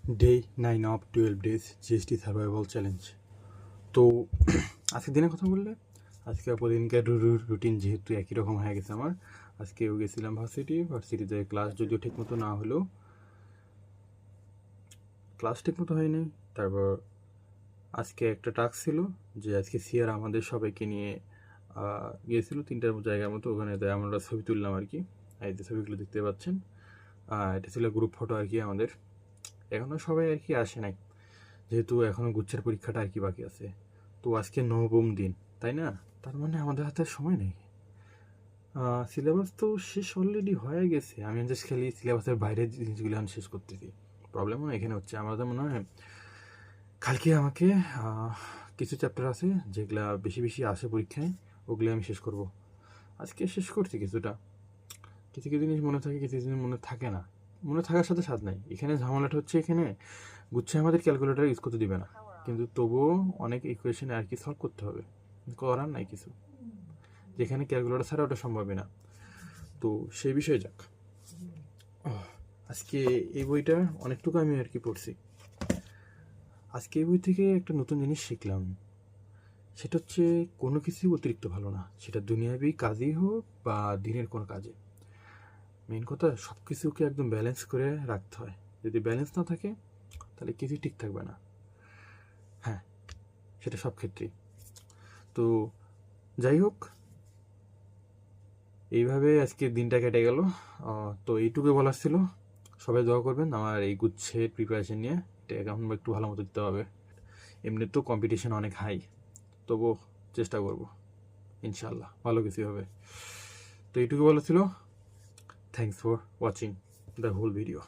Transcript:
Day 9 of 12 days GST survival challenge. তো আজকের দিনের কথা বললে আজকে প্রতিদিনকার রুটিন যেহেতু একই রকম হয়ে গেছে আমার। আজকেও গেছিলাম ভার্সিটিতে ক্লাস যদিও ঠিকমতো না হলেও ক্লাস ঠিকমতো হয়নি। তারপর আজকে একটা টাস্ক ছিল যে আজকে সিয়ার আমাদের সবাইকে নিয়ে গিয়েছিল 3টার জায়গার মতো, ওখানে আমরা ছবি তুললাম আর কি। এই যে ছবিগুলো দেখতে পাচ্ছেন, এটা ছিল গ্রুপ ফটো আর কি আমাদের। এখনও সবাই আর কি আসে নাই, যেহেতু এখনও গুচ্ছের পরীক্ষাটা আর কি বাকি আছে। তো আজকে নবম দিন, তাই না? তার মানে আমাদের হাতে আর সময় নেই। সিলেবাস তো শেষ অলরেডি হয়ে গেছে, আমি জাস্ট খালি সিলেবাসের বাইরের জিনিসগুলো এখন শেষ করতেছি। প্রবলেমও এখানে হচ্ছে আমাদের মনে হয় কালকে আমাকে কিছু চ্যাপ্টার আছে যেগুলা বেশি বেশি আসে পরীক্ষায়, ওগুলো আমি শেষ করব। আজকে শেষ করছি কিছুটা, কিছু কিছু জিনিস মনে থাকে, কিছু জিনিস মনে থাকে না। মনে থাকার সাথে স্বাদ নাই। এখানে ঝামেলাটা হচ্ছে, এখানে গুচ্ছে আমাদের ক্যালকুলেটার ইউজ করতে দিবে না, কিন্তু তবুও অনেক ইকুয়েশনে আর কি সলভ করতে হবে, করার নাই কিছু, যেখানে ক্যালকুলেটার ছাড়া ওটা সম্ভবই না। তো সেই বিষয়ে যাক, আজকে এই বইটা অনেকটুকু আমি আর কি পড়ছি। আজকে এই বই থেকে একটা নতুন জিনিস শিখলাম, সেটা হচ্ছে কোনো কিছুই অতিরিক্ত ভালো না, সেটা দুনিয়াবি কাজই হোক বা দিনের কোনো কাজে। মেন কথা সব কিছুকে একদম ব্যালেন্স করে রাখতে হয়। যদি ব্যালেন্স না থাকে তাহলে কিছুই ঠিক থাকবে না। হ্যাঁ, সেটা সব ক্ষেত্রেই। তো যাই হোক, এইভাবে আজকে দিনটা কেটে গেল। তো এইটুকু বলার ছিল, সবাই দোয়া করবেন আমার এই গুচ্ছের প্রিপারেশন নিয়ে। এটা এখন একটু ভালো মতো দিতে হবে, এমনি তো কম্পিটিশন অনেক হাই, তবুও চেষ্টা করব, ইনশাল্লাহ ভালো কিছু হবে। তো এইটুকু বলা ছিল। Thanks for watching the whole video.